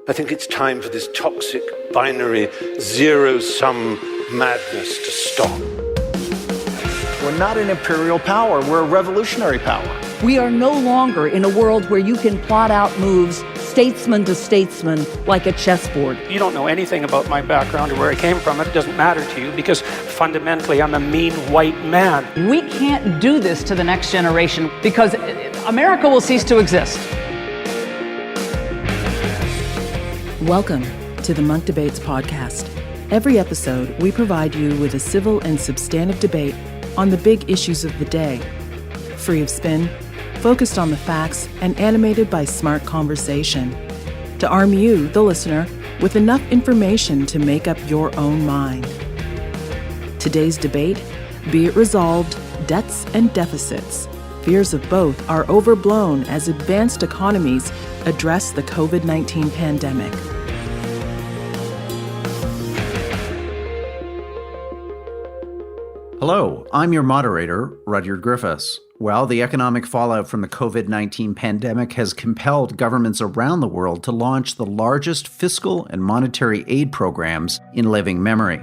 I think it's time for this toxic, binary, zero-sum madness to stop. We're not an imperial power, we're a revolutionary power. We are no longer in a world where you can plot out moves statesman to statesman like a chessboard. You don't know anything about my background or where I came from. It doesn't matter to you because fundamentally I'm a mean white man. We can't do this to the next generation because America will cease to exist. Welcome to the Munk Debates podcast. Every episode, we provide you with a civil and substantive debate on the big issues of the day. Free of spin, focused on the facts, and animated by smart conversation. To arm you, the listener, with enough information to make up your own mind. Today's debate, be it resolved, debts and deficits. Fears of both are overblown as advanced economies address the COVID-19 pandemic. Hello, I'm your moderator, Rudyard Griffiths. Well, the economic fallout from the COVID-19 pandemic has compelled governments around the world to launch the largest fiscal and monetary aid programs in living memory.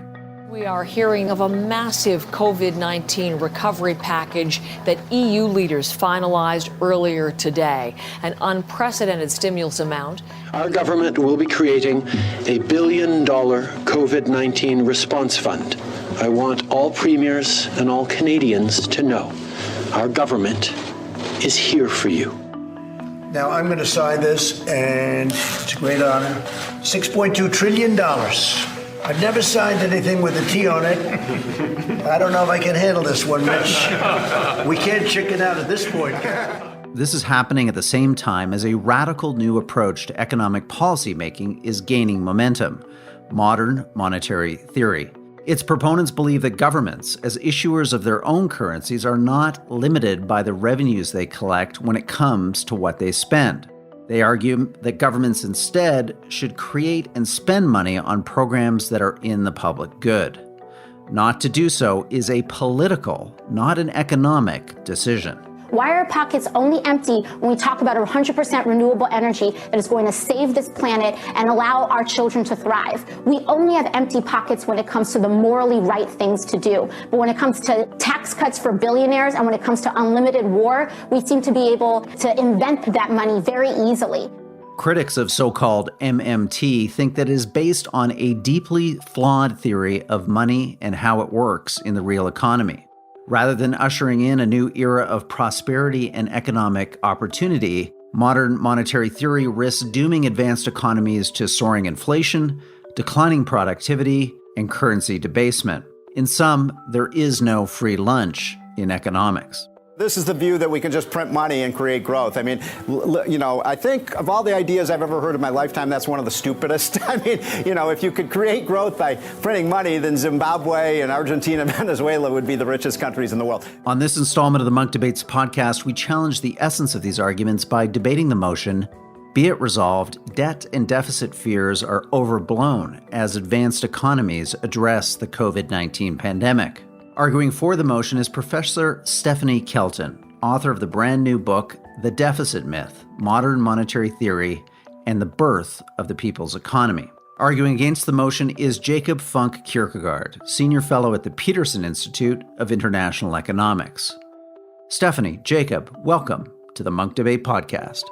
We are hearing of a massive COVID-19 recovery package that EU leaders finalized earlier today, an unprecedented stimulus amount. Our government will be creating a $1 billion COVID-19 response fund. I want all premiers and all Canadians to know our government is here for you. Now, I'm going to sign this, and it's a great honor. $6.2 trillion. I've never signed anything with a T on it. I don't know if I can handle this one, Mitch. We can't chicken out at this point. This is happening at the same time as a radical new approach to economic policymaking is gaining momentum: modern monetary theory. Its proponents believe that governments, as issuers of their own currencies, are not limited by the revenues they collect when it comes to what they spend. They argue that governments instead should create and spend money on programs that are in the public good. Not to do so is a political, not an economic, decision. Why are our pockets only empty when we talk about 100% renewable energy that is going to save this planet and allow our children to thrive? We only have empty pockets when it comes to the morally right things to do. But when it comes to tax cuts for billionaires and when it comes to unlimited war, we seem to be able to invent that money very easily. Critics of so-called MMT think that it is based on a deeply flawed theory of money and how it works in the real economy. Rather than ushering in a new era of prosperity and economic opportunity, modern monetary theory risks dooming advanced economies to soaring inflation, declining productivity, and currency debasement. In sum, there is no free lunch in economics. This is the view that we can just print money and create growth. I mean, I think of all the ideas I've ever heard in my lifetime, that's one of the stupidest. I mean, if you could create growth by printing money, then Zimbabwe and Argentina and Venezuela would be the richest countries in the world. On this installment of the Munk Debates podcast, we challenge the essence of these arguments by debating the motion, be it resolved, debt and deficit fears are overblown as advanced economies address the COVID-19 pandemic. Arguing for the motion is Professor Stephanie Kelton, author of the brand new book, The Deficit Myth, Modern Monetary Theory, and the Birth of the People's Economy. Arguing against the motion is Jacob Funk Kirkegaard, Senior Fellow at the Peterson Institute of International Economics. Stephanie, Jacob, welcome to the Munk Debate podcast.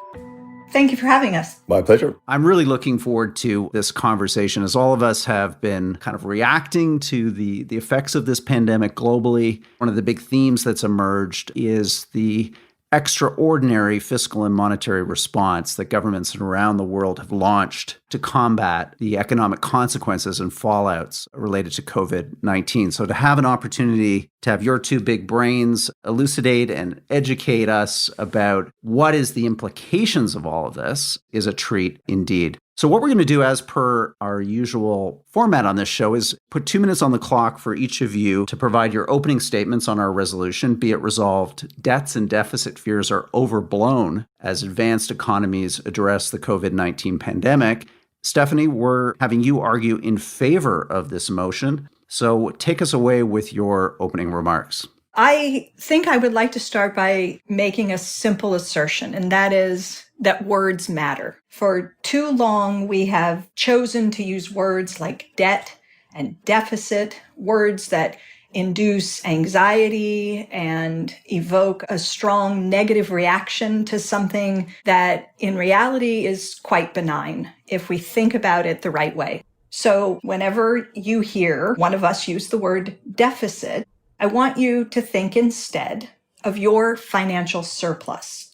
Thank you for having us. My pleasure. I'm really looking forward to this conversation as all of us have been kind of reacting to the effects of this pandemic globally. One of the big themes that's emerged is the extraordinary fiscal and monetary response that governments around the world have launched to combat the economic consequences and fallouts related to COVID-19. So to have an opportunity to have your two big brains elucidate and educate us about what is the implications of all of this is a treat indeed. So what we're going to do, as per our usual format on this show, is put 2 minutes on the clock for each of you to provide your opening statements on our resolution, be it resolved, debts and deficit fears are overblown as advanced economies address the COVID-19 pandemic. Stephanie, we're having you argue in favor of this motion. So take us away with your opening remarks. I think I would like to start by making a simple assertion, and that is that words matter. For too long, we have chosen to use words like debt and deficit, words that induce anxiety and evoke a strong negative reaction to something that in reality is quite benign if we think about it the right way. So whenever you hear one of us use the word deficit, I want you to think instead of your financial surplus.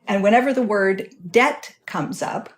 And whenever the word debt comes up,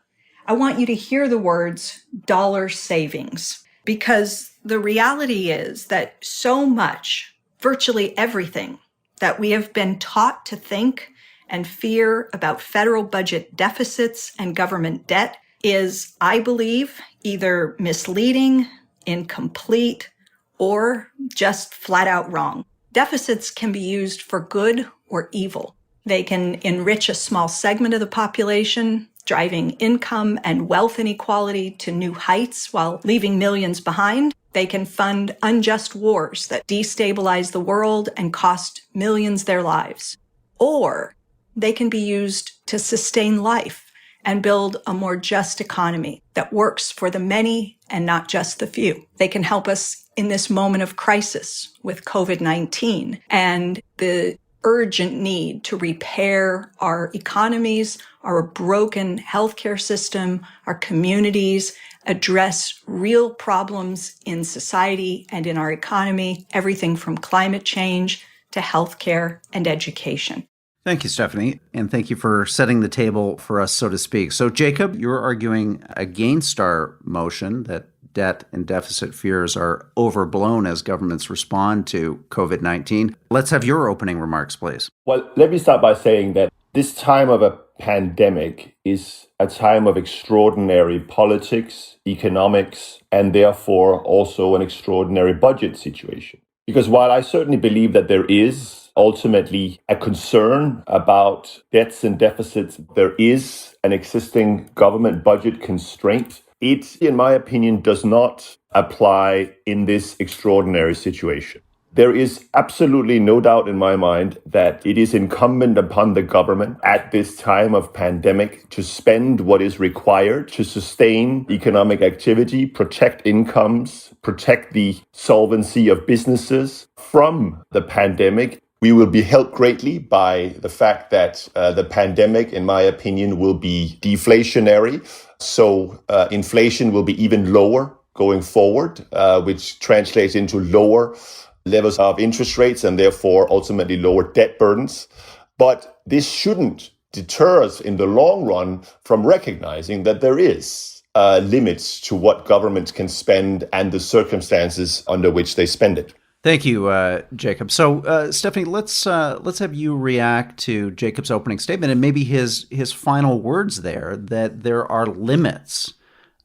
I want you to hear the words dollar savings, because the reality is that so much, virtually everything that we have been taught to think and fear about federal budget deficits and government debt is, I believe, either misleading, incomplete, or just flat out wrong. Deficits can be used for good or evil. They can enrich a small segment of the population, driving income and wealth inequality to new heights while leaving millions behind. They can fund unjust wars that destabilize the world and cost millions their lives. Or they can be used to sustain life and build a more just economy that works for the many and not just the few. They can help us in this moment of crisis with COVID-19 and the urgent need to repair our economies, our broken healthcare system, our communities, address real problems in society and in our economy, everything from climate change to healthcare and education. Thank you, Stephanie, and thank you for setting the table for us, so to speak. So, Jacob, you're arguing against our motion that debt and deficit fears are overblown as governments respond to COVID-19. Let's have your opening remarks, please. Well, let me start by saying that this time of a pandemic is a time of extraordinary politics, economics, and therefore also an extraordinary budget situation. Because while I certainly believe that there is ultimately a concern about debts and deficits, there is an existing government budget constraint. It, in my opinion, does not apply in this extraordinary situation. There is absolutely no doubt in my mind that it is incumbent upon the government at this time of pandemic to spend what is required to sustain economic activity, protect incomes, protect the solvency of businesses from the pandemic. We will be helped greatly by the fact that the pandemic, in my opinion, will be deflationary. So inflation will be even lower going forward, which translates into lower levels of interest rates and therefore ultimately lower debt burdens. But this shouldn't deter us in the long run from recognizing that there is limits to what governments can spend and the circumstances under which they spend it. Thank you, Jacob. So, Stephanie, let's have you react to Jacob's opening statement and maybe his final words there, that there are limits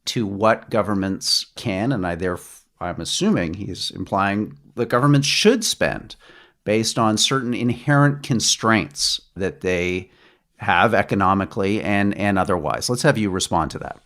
to what governments can, and I'm assuming he's implying the government should spend based on certain inherent constraints that they have economically and otherwise. Let's have you respond to that.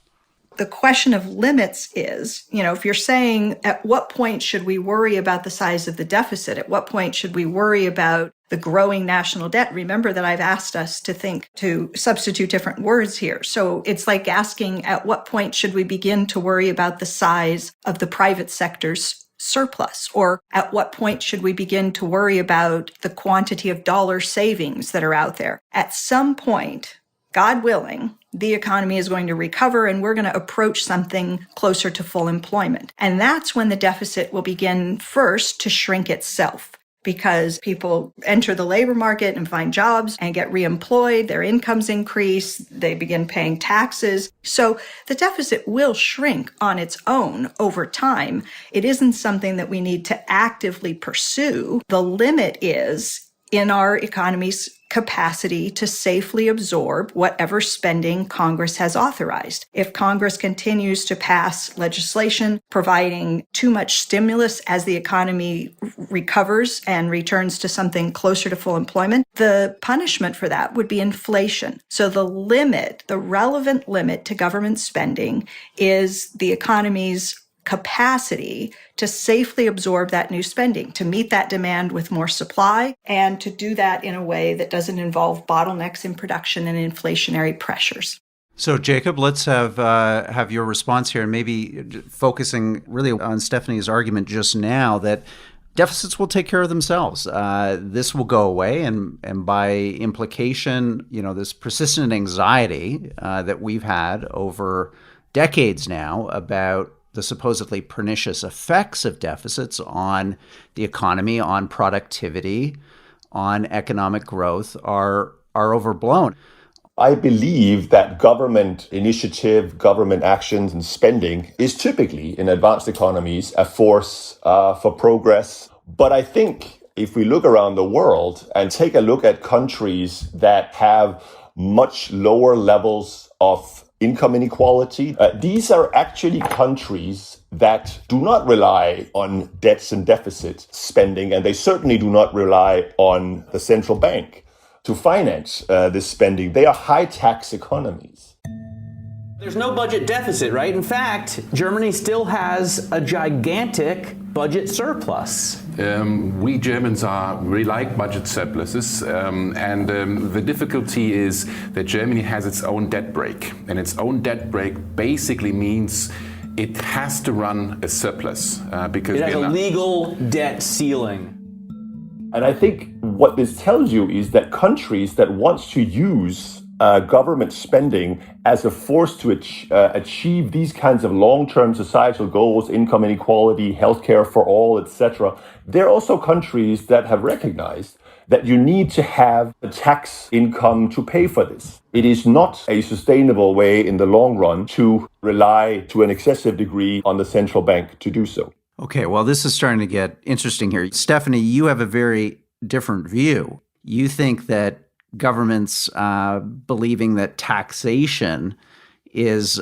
The question of limits is, if you're saying at what point should we worry about the size of the deficit? At what point should we worry about the growing national debt? Remember that I've asked us to substitute different words here. So it's like asking at what point should we begin to worry about the size of the private sector's surplus? Or at what point should we begin to worry about the quantity of dollar savings that are out there? At some point, God willing, the economy is going to recover and we're going to approach something closer to full employment. And that's when the deficit will begin first to shrink itself, because people enter the labor market and find jobs and get reemployed, their incomes increase, they begin paying taxes. So the deficit will shrink on its own over time. It isn't something that we need to actively pursue. The limit is in our economy's capacity to safely absorb whatever spending Congress has authorized. If Congress continues to pass legislation providing too much stimulus as the economy recovers and returns to something closer to full employment, the punishment for that would be inflation. So the relevant limit to government spending is the economy's capacity to safely absorb that new spending, to meet that demand with more supply, and to do that in a way that doesn't involve bottlenecks in production and inflationary pressures. So, Jacob, let's have your response here, and maybe focusing really on Stephanie's argument just now that deficits will take care of themselves. This will go away, and by implication, this persistent anxiety that we've had over decades now about the supposedly pernicious effects of deficits on the economy, on productivity, on economic growth are overblown. I believe that government initiative, government actions and spending is typically in advanced economies a force for progress. But I think if we look around the world and take a look at countries that have much lower levels of income inequality, these are actually countries that do not rely on debts and deficit spending, and they certainly do not rely on the central bank to finance this spending. They are high tax economies. There's no budget deficit, right? In fact, Germany still has a gigantic budget surplus. We Germans we like budget surpluses, and the difficulty is that Germany has its own debt brake, and its own debt brake basically means it has to run a surplus because it has a legal debt ceiling. And I think what this tells you is that countries that want to use government spending as a force to achieve these kinds of long-term societal goals, income inequality, healthcare for all, etc., they're also countries that have recognized that you need to have a tax income to pay for this. It is not a sustainable way in the long run to rely to an excessive degree on the central bank to do so. Okay, well, this is starting to get interesting here. Stephanie, you have a very different view. You think that governments believing that taxation is,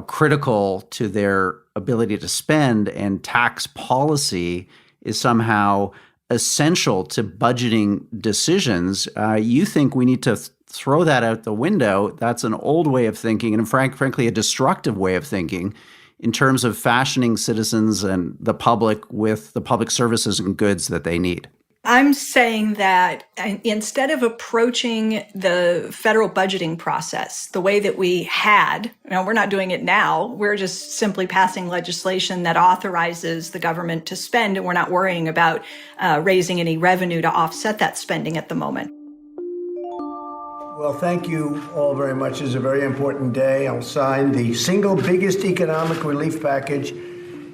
critical to their ability to spend, and tax policy is somehow essential to budgeting decisions. You think we need to throw that out the window. That's an old way of thinking, and frankly, a destructive way of thinking in terms of fashioning citizens and the public with the public services and goods that they need. I'm saying that instead of approaching the federal budgeting process the way that we had, we're not doing it now. We're just simply passing legislation that authorizes the government to spend, and we're not worrying about raising any revenue to offset that spending at the moment. Well, thank you all very much. It's a very important day. I'll sign the single biggest economic relief package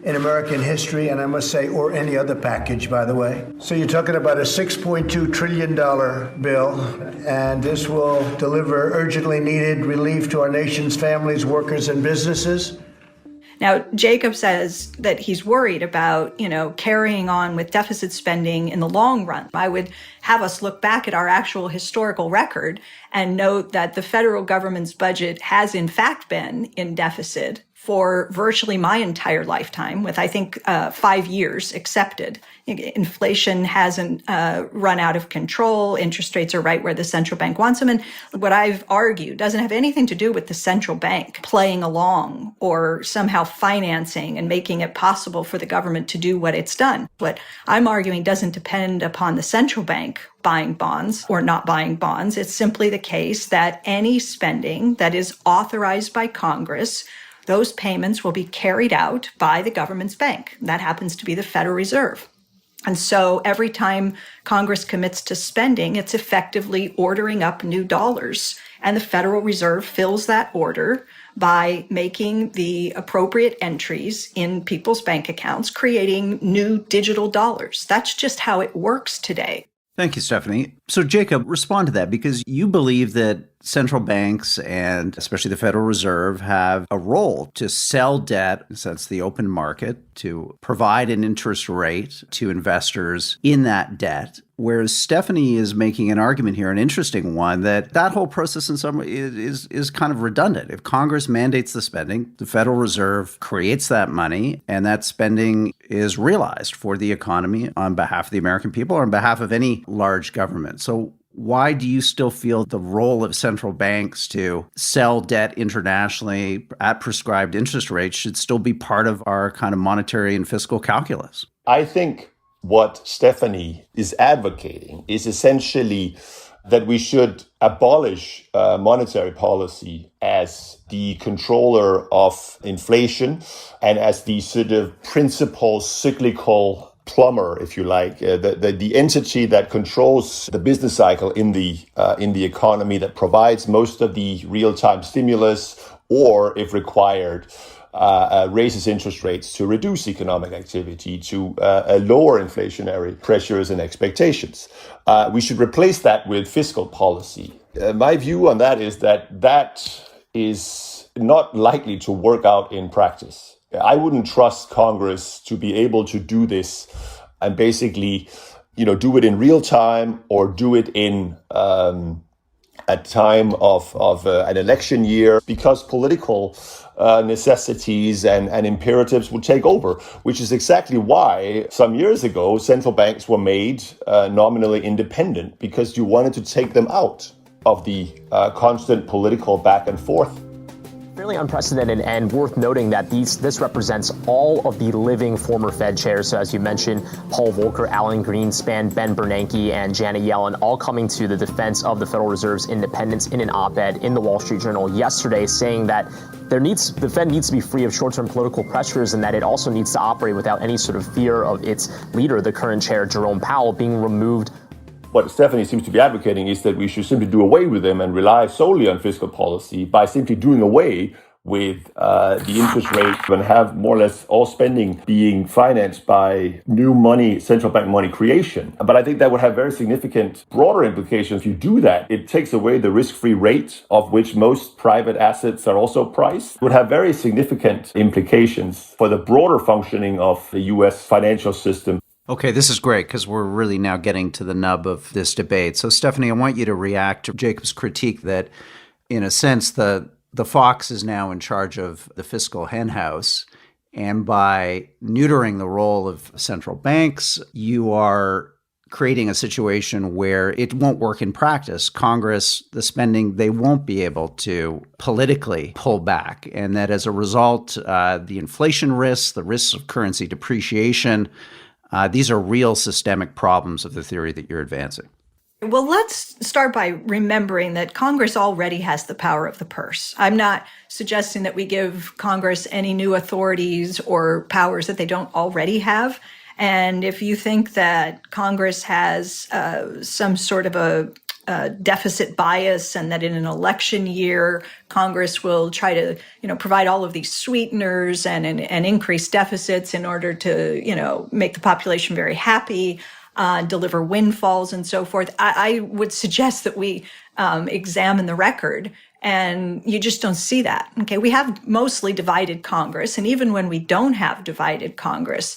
in American history, and I must say, or any other package, by the way. So you're talking about a $6.2 trillion bill, and this will deliver urgently needed relief to our nation's families, workers, and businesses. Now, Jacob says that he's worried about, carrying on with deficit spending in the long run. I would have us look back at our actual historical record and note that the federal government's budget has in fact been in deficit for virtually my entire lifetime, with, I think, 5 years accepted. Inflation hasn't run out of control. Interest rates are right where the central bank wants them. And what I've argued doesn't have anything to do with the central bank playing along or somehow financing and making it possible for the government to do what it's done. What I'm arguing doesn't depend upon the central bank buying bonds or not buying bonds. It's simply the case that any spending that is authorized by Congress, those payments will be carried out by the government's bank. That happens to be the Federal Reserve. And so every time Congress commits to spending, it's effectively ordering up new dollars. And the Federal Reserve fills that order by making the appropriate entries in people's bank accounts, creating new digital dollars. That's just how it works today. Thank you, Stephanie. So, Jacob, respond to that, because you believe that central banks and especially the Federal Reserve have a role to sell debt, that's the open market, to provide an interest rate to investors in that debt. Whereas Stephanie is making an argument here, an interesting one, that whole process in some way is kind of redundant. If Congress mandates the spending, the Federal Reserve creates that money, and that spending is realized for the economy on behalf of the American people or on behalf of any large government. So why do you still feel the role of central banks to sell debt internationally at prescribed interest rates should still be part of our kind of monetary and fiscal calculus? I think what Stephanie is advocating is essentially that we should abolish monetary policy as the controller of inflation and as the sort of principal cyclical plumber, if you like, the entity that controls the business cycle in the economy, that provides most of the real-time stimulus, or if required, raises interest rates to reduce economic activity, to lower inflationary pressures and expectations. We should replace that with fiscal policy. My view on that is that is not likely to work out in practice. I wouldn't trust Congress to be able to do this and basically, do it in real time or do it in at time of an election year, because political necessities and imperatives will take over, which is exactly why some years ago central banks were made nominally independent, because you wanted to take them out of the constant political back and forth. Fairly unprecedented, and worth noting that this represents all of the living former Fed chairs. So as you mentioned, Paul Volcker, Alan Greenspan, Ben Bernanke, and Janet Yellen all coming to the defense of the Federal Reserve's independence in an op-ed in the Wall Street Journal yesterday, saying that the Fed needs to be free of short-term political pressures, and that it also needs to operate without any sort of fear of its leader, the current chair, Jerome Powell, being removed. What Stephanie seems to be advocating is that we should simply do away with them and rely solely on fiscal policy by simply doing away with the interest rate and have more or less all spending being financed by new money, central bank money creation. But I think that would have very significant broader implications. If you do that, it takes away the risk-free rate of which most private assets are also priced. It would have very significant implications for the broader functioning of the U.S. financial system. Okay, this is great because we're really now getting to the nub of this debate. So, Stephanie, I want you to react to Jacob's critique that, in a sense, the fox is now in charge of the fiscal henhouse. And by neutering the role of central banks, you are creating a situation where it won't work in practice. Congress, the spending, they won't be able to politically pull back. And that as a result, the inflation risks, the risks of currency depreciation, these are real systemic problems of the theory that you're advancing. Well, let's start by remembering that Congress already has the power of the purse. I'm not suggesting that we give Congress any new authorities or powers that they don't already have. And if you think that Congress has some sort of a deficit bias, and that in an election year, Congress will try to, provide all of these sweeteners and increase deficits in order to, make the population very happy, deliver windfalls and so forth. I would suggest that we examine the record, and you just don't see that. Okay, we have mostly divided Congress, and even when we don't have divided Congress,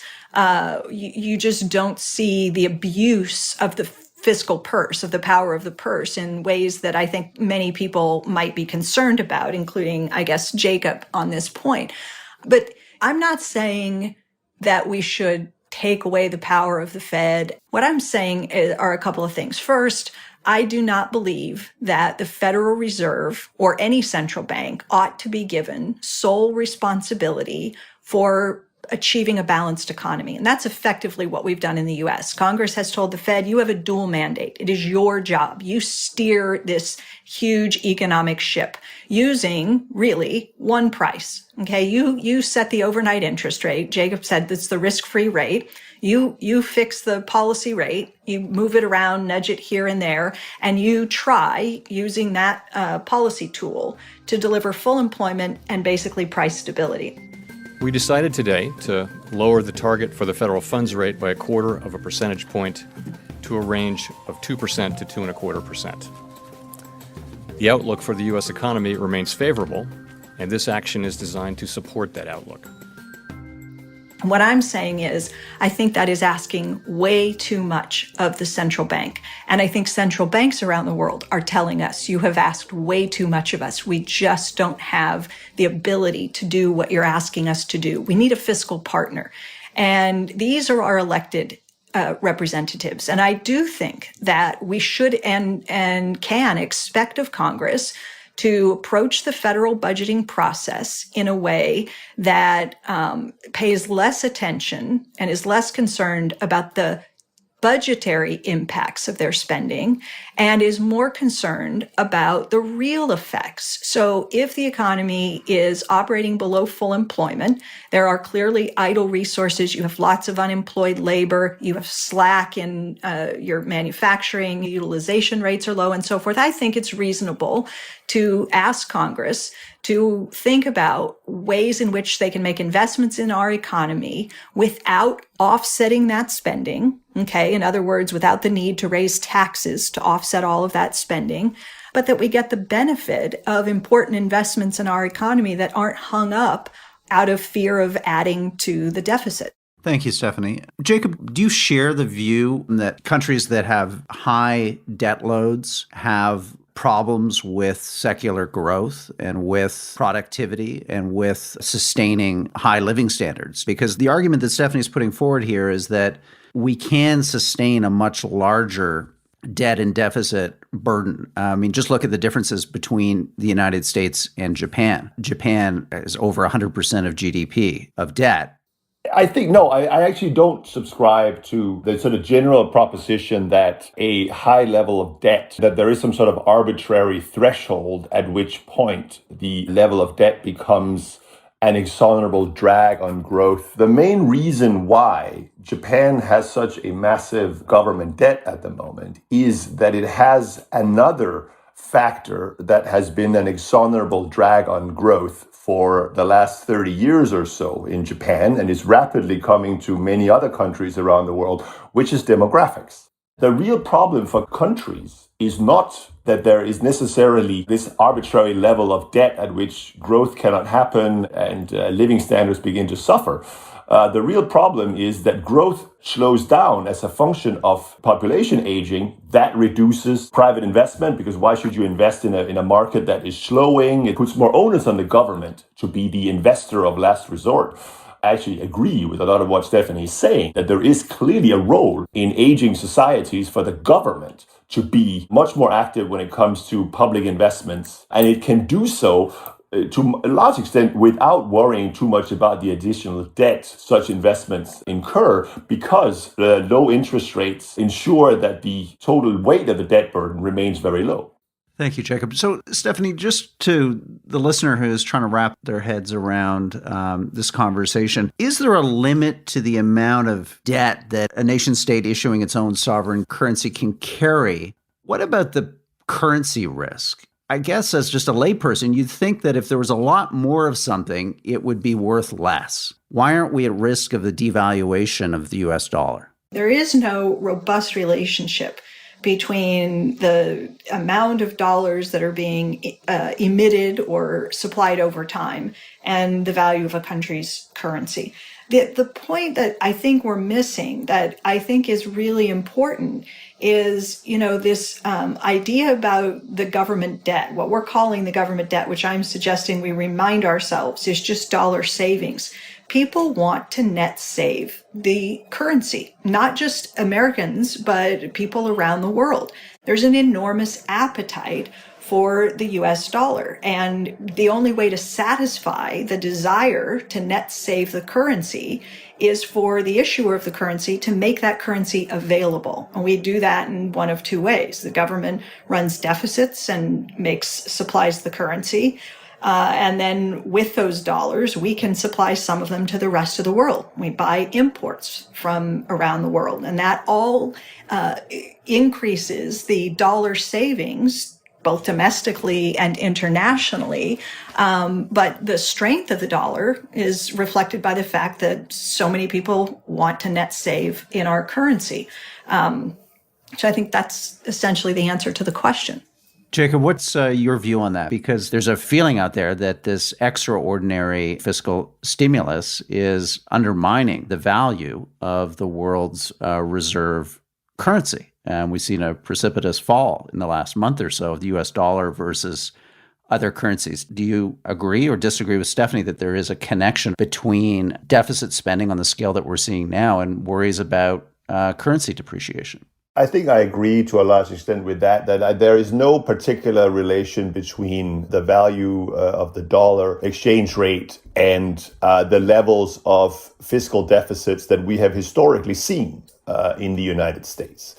you just don't see the abuse of the fiscal purse, of the power of the purse, in ways that I think many people might be concerned about, including, I guess, Jacob on this point. But I'm not saying that we should take away the power of the Fed. What I'm saying are a couple of things. First, I do not believe that the Federal Reserve or any central bank ought to be given sole responsibility for achieving a balanced economy. And that's effectively what we've done in the U.S. Congress has told the Fed, you have a dual mandate. It is your job. You steer this huge economic ship using really one price. Okay, you set the overnight interest rate. Jacob said that's the risk-free rate. You fix the policy rate. You move it around, nudge it here and there, and you try using that policy tool to deliver full employment and basically price stability. We decided today to lower the target for the federal funds rate by 0.25 percentage point to a range of 2% to 2.25%. The outlook for the U.S. economy remains favorable, and this action is designed to support that outlook. What I'm saying is, I think that is asking way too much of the central bank. And I think central banks around the world are telling us, you have asked way too much of us. We just don't have the ability to do what you're asking us to do. We need a fiscal partner. And these are our elected representatives. And I do think that we should and can expect of Congress to approach the federal budgeting process in a way that pays less attention and is less concerned about the budgetary impacts of their spending and is more concerned about the real effects. So if the economy is operating below full employment, there are clearly idle resources. You have lots of unemployed labor. You have slack in your manufacturing. Utilization rates are low and so forth. I think it's reasonable to ask Congress to think about ways in which they can make investments in our economy without offsetting that spending. Okay. In other words, without the need to raise taxes to offset all of that spending, but that we get the benefit of important investments in our economy that aren't hung up out of fear of adding to the deficit. Thank you, Stephanie. Jacob, do you share the view that countries that have high debt loads have problems with secular growth and with productivity and with sustaining high living standards? Because the argument that Stephanie's putting forward here is that we can sustain a much larger debt and deficit burden. I mean, just look at the differences between the United States and Japan. Japan is over 100% of GDP of debt. I think, no, I actually don't subscribe to the sort of general proposition that a high level of debt, that there is some sort of arbitrary threshold at which point the level of debt becomes an exonerable drag on growth. The main reason why Japan has such a massive government debt at the moment is that it has another factor that has been an exonerable drag on growth for the last 30 years or so in Japan, and is rapidly coming to many other countries around the world, which is demographics. The real problem for countries is not that there is necessarily this arbitrary level of debt at which growth cannot happen and living standards begin to suffer. The real problem is that growth slows down as a function of population aging. That reduces private investment, because why should you invest in a market that is slowing? It puts more onus on the government to be the investor of last resort. I actually agree with a lot of what Stephanie is saying, that there is clearly a role in aging societies for the government to be much more active when it comes to public investments. And it can do so to a large extent without worrying too much about the additional debt such investments incur, because the low interest rates ensure that the total weight of the debt burden remains very low. Thank you, Jacob. So, Stephanie, just to the listener who is trying to wrap their heads around this conversation, is there a limit to the amount of debt that a nation state issuing its own sovereign currency can carry? What about the currency risk? I guess as just a layperson, you'd think that if there was a lot more of something, it would be worth less. Why aren't we at risk of the devaluation of the US dollar? There is no robust relationship between the amount of dollars that are being emitted or supplied over time and the value of a country's currency. The point that I think we're missing, that I think is really important, is, this idea about the government debt, what we're calling the government debt, which I'm suggesting we remind ourselves is just dollar savings. People want to net save the currency, not just Americans, but people around the world. There's an enormous appetite for the US dollar. And the only way to satisfy the desire to net save the currency is for the issuer of the currency to make that currency available. And we do that in one of two ways. The government runs deficits and supplies the currency. And then with those dollars, we can supply some of them to the rest of the world. We buy imports from around the world. And that all increases the dollar savings, both domestically and internationally. But the strength of the dollar is reflected by the fact that so many people want to net save in our currency. So I think that's essentially the answer to the question. Jacob, what's your view on that? Because there's a feeling out there that this extraordinary fiscal stimulus is undermining the value of the world's reserve currency. And we've seen a precipitous fall in the last month or so of the US dollar versus other currencies. Do you agree or disagree with Stephanie that there is a connection between deficit spending on the scale that we're seeing now and worries about currency depreciation. I think I agree to a large extent with that there is no particular relation between the value of the dollar exchange rate and the levels of fiscal deficits that we have historically seen in the United States.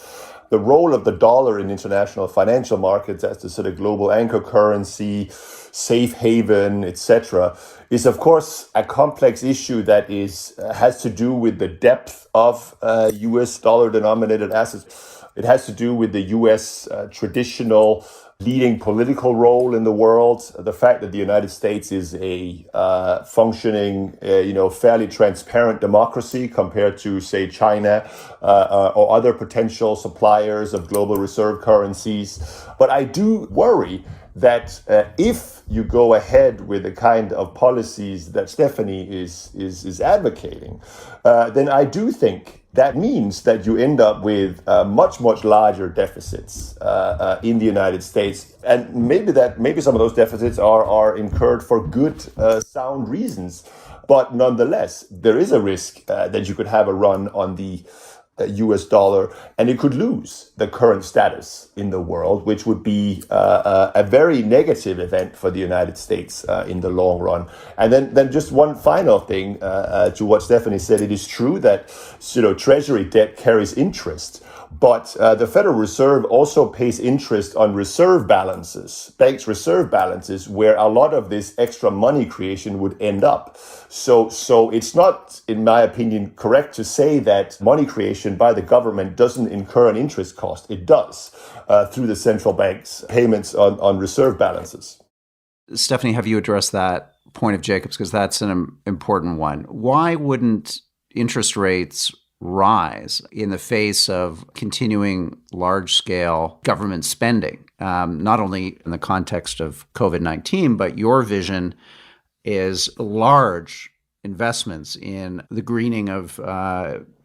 The role of the dollar in international financial markets as the sort of global anchor currency, safe haven, etc., is of course a complex issue that has to do with the depth of US dollar denominated assets. It has to do with the US traditional leading political role in the world, the fact that the United States is a functioning, fairly transparent democracy compared to, say, China or other potential suppliers of global reserve currencies. But I do worry that if you go ahead with the kind of policies that Stephanie is advocating, then I do think that means that you end up with much, much larger deficits in the United States. And maybe some of those deficits are incurred for good, sound reasons. But nonetheless, there is a risk that you could have a run on the US dollar, and it could lose the current status in the world, which would be a very negative event for the United States in the long run. And then just one final thing to what Stephanie said. It is true that Treasury debt carries interest, but the Federal Reserve also pays interest on reserve balances, banks' reserve balances, where a lot of this extra money creation would end up. So it's not, in my opinion, correct to say that money creation by the government doesn't incur an interest cost. It does through the central bank's payments on reserve balances. Stephanie, have you addressed that point of Jacob's? Because that's an important one. Why wouldn't interest rates rise in the face of continuing large-scale government spending, not only in the context of COVID-19, but your vision is large investments in the greening of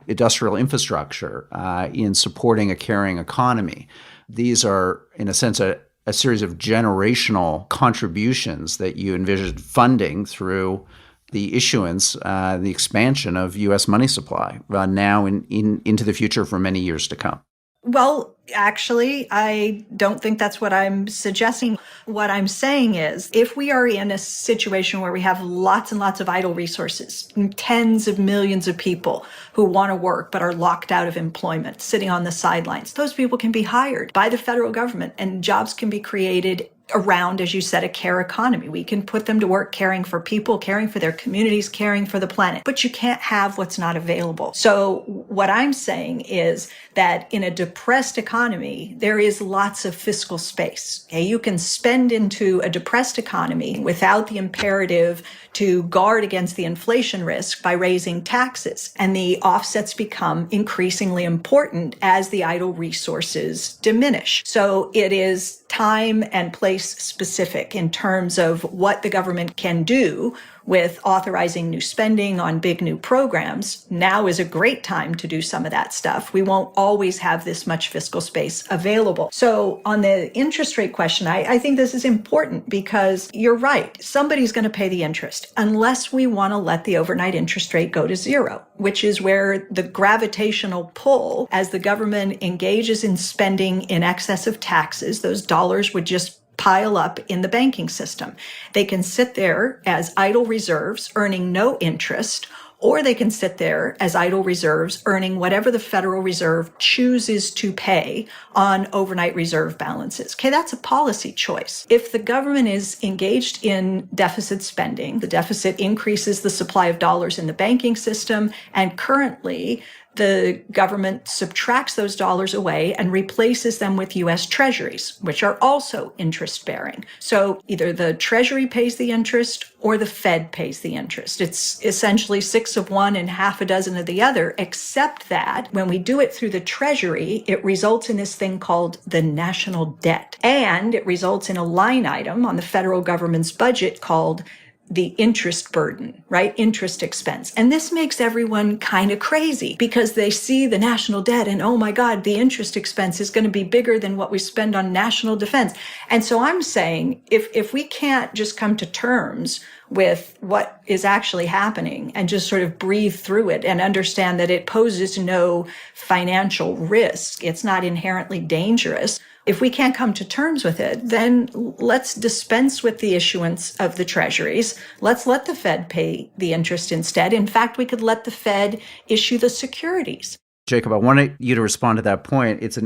industrial infrastructure, in supporting a caring economy. These are, in a sense, a series of generational contributions that you envision funding through the issuance, the expansion of U.S. money supply now into the future for many years to come. Well, actually, I don't think that's what I'm suggesting. What I'm saying is, if we are in a situation where we have lots and lots of idle resources, tens of millions of people who want to work but are locked out of employment, sitting on the sidelines, those people can be hired by the federal government and jobs can be created around, as you said, a care economy. We can put them to work caring for people, caring for their communities, caring for the planet. But you can't have what's not available. So what I'm saying is that in a depressed economy, there is lots of fiscal space. Okay? You can spend into a depressed economy without the imperative to guard against the inflation risk by raising taxes. And the offsets become increasingly important as the idle resources diminish. So it is time and place specific in terms of what the government can do with authorizing new spending on big new programs. Now is a great time to do some of that stuff. We won't always have this much fiscal space available. So on the interest rate question, I think this is important because you're right. Somebody's going to pay the interest unless we want to let the overnight interest rate go to zero, which is where the gravitational pull as the government engages in spending in excess of taxes, those dollars would just pile up in the banking system. They can sit there as idle reserves earning no interest, or they can sit there as idle reserves earning whatever the Federal Reserve chooses to pay on overnight reserve balances. Okay, that's a policy choice. If the government is engaged in deficit spending, the deficit increases the supply of dollars in the banking system, and currently the government subtracts those dollars away and replaces them with U.S. treasuries, which are also interest-bearing. So either the Treasury pays the interest or the Fed pays the interest. It's essentially 6 of one and half a dozen of the other, except that when we do it through the Treasury, it results in this thing called the national debt. And it results in a line item on the federal government's budget called the interest burden, right? Interest expense. And this makes everyone kind of crazy because they see the national debt and, oh my God, the interest expense is going to be bigger than what we spend on national defense. And so I'm saying if we can't just come to terms with what is actually happening and just sort of breathe through it and understand that it poses no financial risk. It's not inherently dangerous. If we can't come to terms with it, then let's dispense with the issuance of the treasuries. Let's let the Fed pay the interest instead. In fact, we could let the Fed issue the securities. Jacob, I wanted you to respond to that point. It's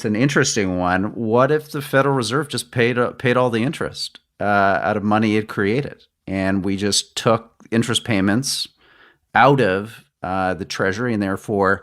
an interesting one. What if the Federal Reserve just paid all the interest out of money it created, and we just took interest payments out of the Treasury and therefore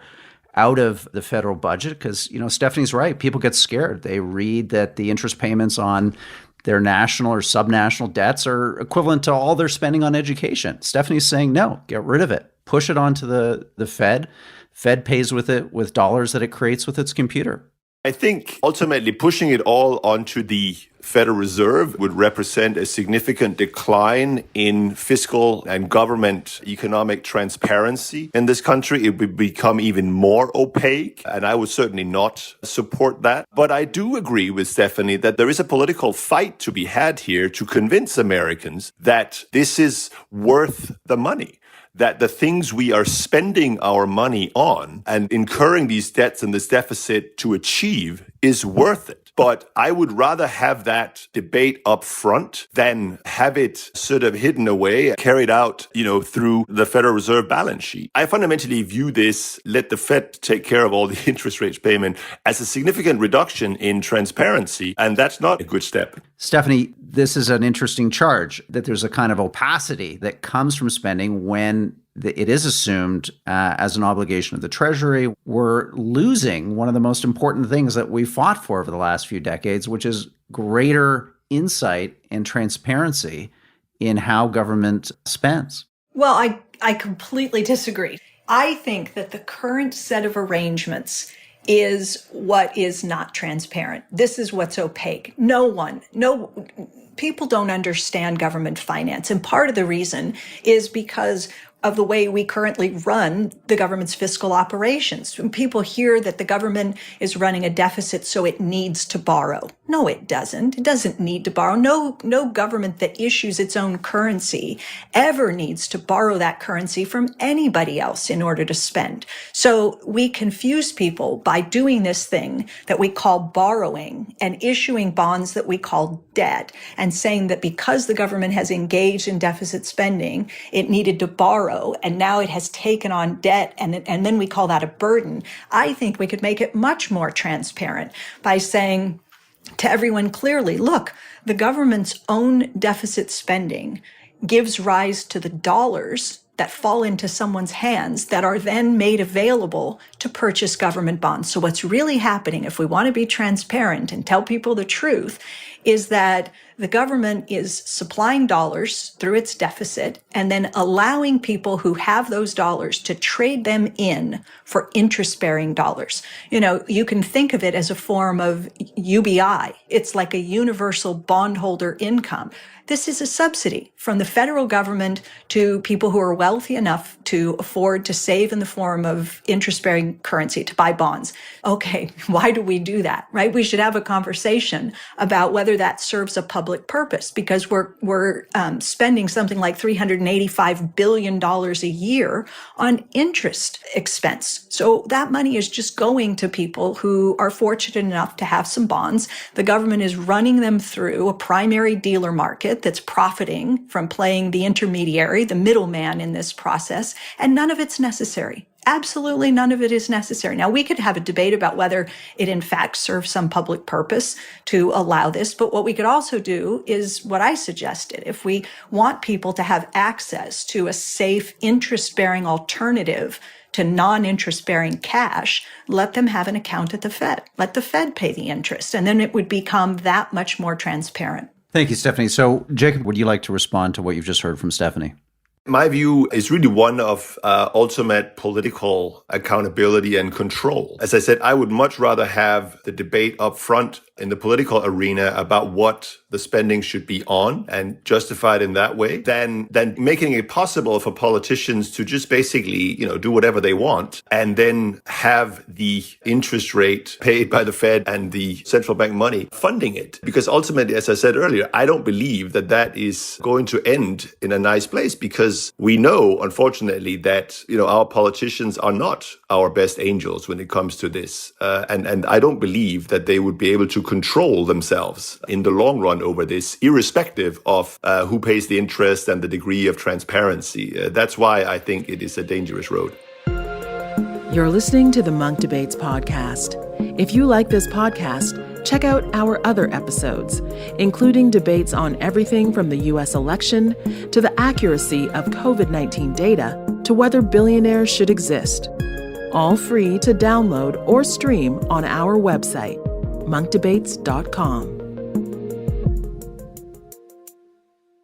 out of the federal budget? Because, Stephanie's right. People get scared. They read that the interest payments on their national or subnational debts are equivalent to all their spending on education. Stephanie's saying, no, get rid of it. Push it onto the Fed. Fed pays with it with dollars that it creates with its computer. I think ultimately pushing it all onto the Federal Reserve would represent a significant decline in fiscal and government economic transparency in this country. It would become even more opaque, and I would certainly not support that. But I do agree with Stephanie that there is a political fight to be had here to convince Americans that this is worth the money, that the things we are spending our money on and incurring these debts and this deficit to achieve is worth it. But I would rather have that debate up front than have it sort of hidden away, carried out, through the Federal Reserve balance sheet. I fundamentally view this, let the Fed take care of all the interest rates payment, as a significant reduction in transparency, and that's not a good step. Stephanie, this is an interesting charge, that there's a kind of opacity that comes from spending when it is assumed as an obligation of the Treasury. We're losing one of the most important things that we fought for over the last few decades, which is greater insight and transparency in how government spends. Well, I completely disagree. I think that the current set of arrangements is what is not transparent. This is what's opaque. People don't understand government finance. And part of the reason is because of the way we currently run the government's fiscal operations. When people hear that the government is running a deficit so it needs to borrow. No, it doesn't. It doesn't need to borrow. No government that issues its own currency ever needs to borrow that currency from anybody else in order to spend. So we confuse people by doing this thing that we call borrowing and issuing bonds that we call debt, and saying that because the government has engaged in deficit spending, it needed to borrow, and now it has taken on debt, and then we call that a burden. I think we could make it much more transparent by saying to everyone clearly, look, the government's own deficit spending gives rise to the dollars that fall into someone's hands that are then made available to purchase government bonds. So what's really happening, if we want to be transparent and tell people the truth, is that the government is supplying dollars through its deficit and then allowing people who have those dollars to trade them in for interest-bearing dollars. You can think of it as a form of UBI. It's like a universal bondholder income. This is a subsidy from the federal government to people who are wealthy enough to afford to save in the form of interest-bearing currency, to buy bonds. Okay, why do we do that, right? We should have a conversation about whether that serves a public purpose, because we're spending something like $385 billion a year on interest expense. So that money is just going to people who are fortunate enough to have some bonds. The government is running them through a primary dealer market that's profiting from playing the intermediary, the middleman in this process, and none of it's necessary. Absolutely none of it is necessary. Now, we could have a debate about whether it in fact serves some public purpose to allow this, but what we could also do is what I suggested. If we want people to have access to a safe, interest-bearing alternative to non-interest-bearing cash, let them have an account at the Fed. Let the Fed pay the interest, and then it would become that much more transparent. Thank you, Stephanie. So, Jacob, would you like to respond to what you've just heard from Stephanie? My view is really one of ultimate political accountability and control. As I said, I would much rather have the debate up front in the political arena about what the spending should be on and justified in that way than making it possible for politicians to just basically, do whatever they want and then have the interest rate paid by the Fed and the central bank money funding it. Because ultimately, as I said earlier, I don't believe that is going to end in a nice place, because we know, unfortunately, that, our politicians are not our best angels when it comes to this. And I don't believe that they would be able to control themselves in the long run over this, irrespective of who pays the interest and the degree of transparency. That's why I think it is a dangerous road. You're listening to the Munk Debates podcast. If you like this podcast, check out our other episodes, including debates on everything from the U.S. election to the accuracy of COVID-19 data to whether billionaires should exist. All free to download or stream on our website, monkdebates.com.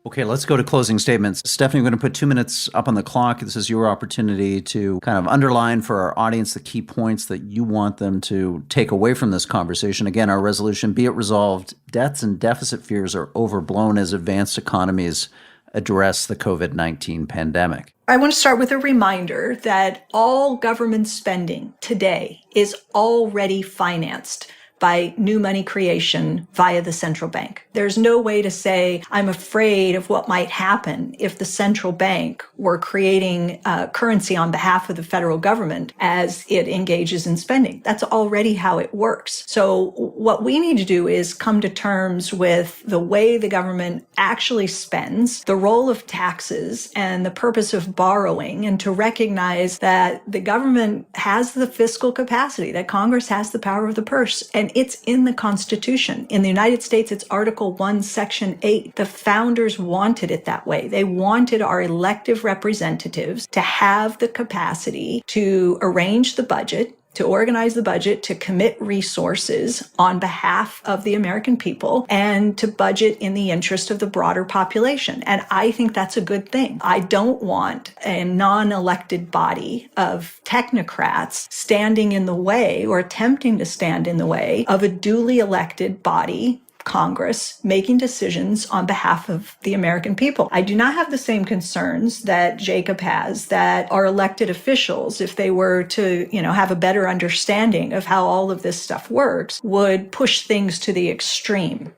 Okay, let's go to closing statements. Stephanie, we're going to put 2 minutes up on the clock. This is your opportunity to kind of underline for our audience the key points that you want them to take away from this conversation. Again, our resolution, be it resolved, debts and deficit fears are overblown as advanced economies address the COVID-19 pandemic. I want to start with a reminder that all government spending today is already financed by new money creation via the central bank. There's no way to say, I'm afraid of what might happen if the central bank were creating currency on behalf of the federal government as it engages in spending. That's already how it works. So what we need to do is come to terms with the way the government actually spends, the role of taxes, and the purpose of borrowing, and to recognize that the government has the fiscal capacity, that Congress has the power of the purse, and it's in the Constitution. In the United States, it's Article 1, Section 8. The founders wanted it that way. They wanted our elective representatives to have the capacity to arrange the budget, to organize the budget, to commit resources on behalf of the American people, and to budget in the interest of the broader population. And I think that's a good thing. I don't want a non-elected body of technocrats standing in the way or attempting to stand in the way of a duly elected body, Congress, making decisions on behalf of the American people. I do not have the same concerns that Jacob has, that our elected officials, if they were to, have a better understanding of how all of this stuff works, would push things to the extreme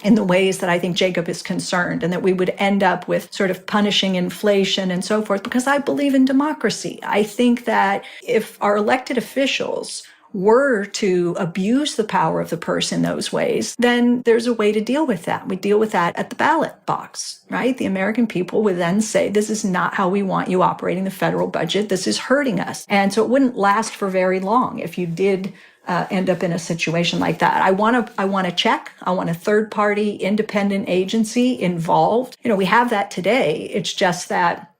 in the ways that I think Jacob is concerned, and that we would end up with sort of punishing inflation and so forth, because I believe in democracy. I think that if our elected officials were to abuse the power of the purse in those ways, then there's a way to deal with that. We deal with that at the ballot box, right? The American people would then say, this is not how we want you operating the federal budget. This is hurting us. And so it wouldn't last for very long if you did end up in a situation like that. I want a check. I want a third-party independent agency involved. We have that today. It's just that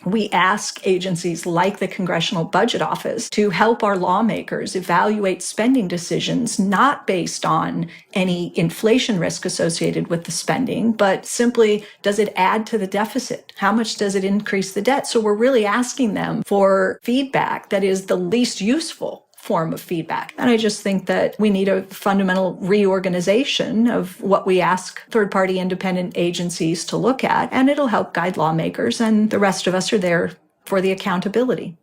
we ask agencies like the Congressional Budget Office to help our lawmakers evaluate spending decisions, not based on any inflation risk associated with the spending, but simply, does it add to the deficit? How much does it increase the debt? So we're really asking them for feedback that is the least useful form of feedback. And I just think that we need a fundamental reorganization of what we ask third-party independent agencies to look at, and it'll help guide lawmakers, and the rest of us are there for the accountability.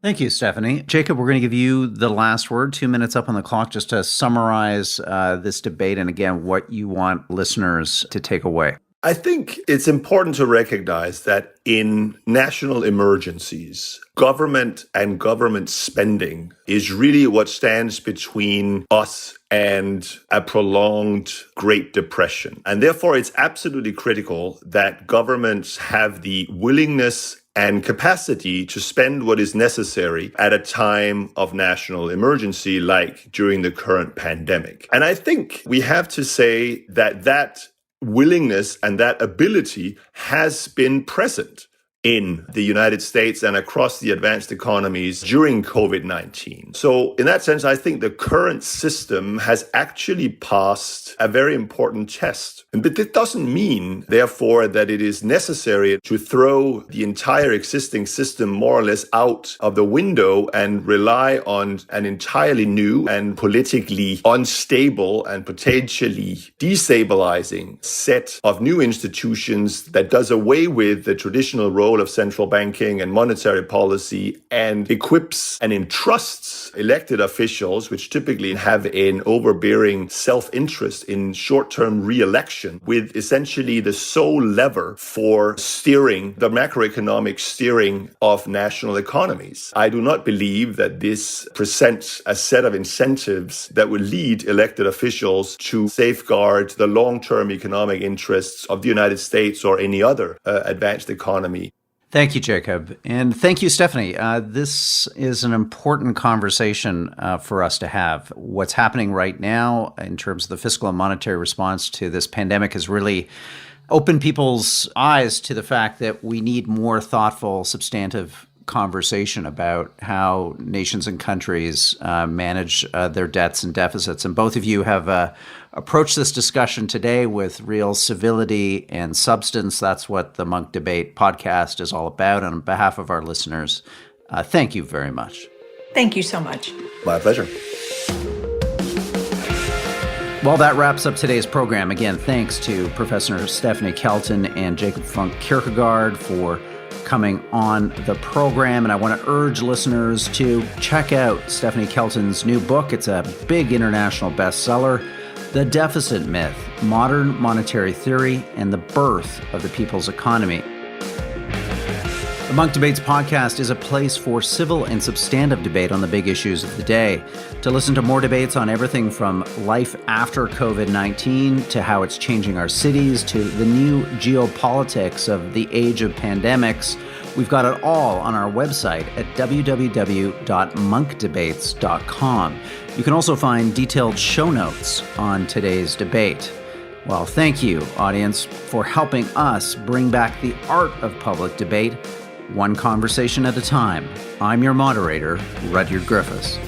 Thank you, Stephanie. Jacob, we're going to give you the last word, 2 minutes up on the clock, just to summarize this debate and, again, what you want listeners to take away. I think it's important to recognize that in national emergencies, government and government spending is really what stands between us and a prolonged Great Depression. And therefore, it's absolutely critical that governments have the willingness and capacity to spend what is necessary at a time of national emergency, like during the current pandemic. And I think we have to say that willingness and that ability has been present in the United States and across the advanced economies during COVID-19. So in that sense, I think the current system has actually passed a very important test. But that doesn't mean, therefore, that it is necessary to throw the entire existing system more or less out of the window and rely on an entirely new and politically unstable and potentially destabilizing set of new institutions that does away with the traditional role of central banking and monetary policy and equips and entrusts elected officials, which typically have an overbearing self-interest in short-term re-election, with essentially the sole lever for steering the macroeconomic steering of national economies. I do not believe that this presents a set of incentives that will lead elected officials to safeguard the long-term economic interests of the United States or any other advanced economy. Thank you, Jacob. And thank you, Stephanie. This is an important conversation for us to have. What's happening right now in terms of the fiscal and monetary response to this pandemic has really opened people's eyes to the fact that we need more thoughtful, substantive conversation about how nations and countries manage their debts and deficits. And both of you have approached this discussion today with real civility and substance. That's what the Munk Debate podcast is all about. And on behalf of our listeners, thank you very much. Thank you so much. My pleasure. Well, that wraps up today's program. Again, thanks to Professor Stephanie Kelton and Jacob Funk Kirkegaard for coming on the program. And I want to urge listeners to check out Stephanie Kelton's new book. It's a big international bestseller, The Deficit Myth, Modern Monetary Theory and the Birth of the People's Economy. The Munk Debates podcast is a place for civil and substantive debate on the big issues of the day. To listen to more debates on everything from life after COVID-19 to how it's changing our cities to the new geopolitics of the age of pandemics, we've got it all on our website at www.munkdebates.com. You can also find detailed show notes on today's debate. Well, thank you, audience, for helping us bring back the art of public debate, one conversation at a time. I'm your moderator, Rudyard Griffiths.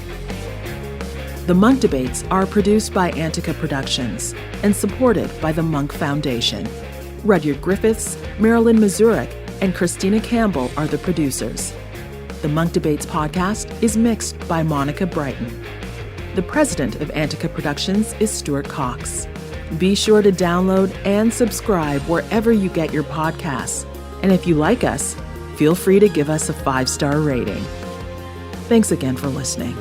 The Munk Debates are produced by Antica Productions and supported by the Munk Foundation. Rudyard Griffiths, Marilyn Mazurek, and Christina Campbell are the producers. The Munk Debates podcast is mixed by Monica Brighton. The president of Antica Productions is Stuart Cox. Be sure to download and subscribe wherever you get your podcasts. And if you like us, feel free to give us a 5-star rating. Thanks again for listening.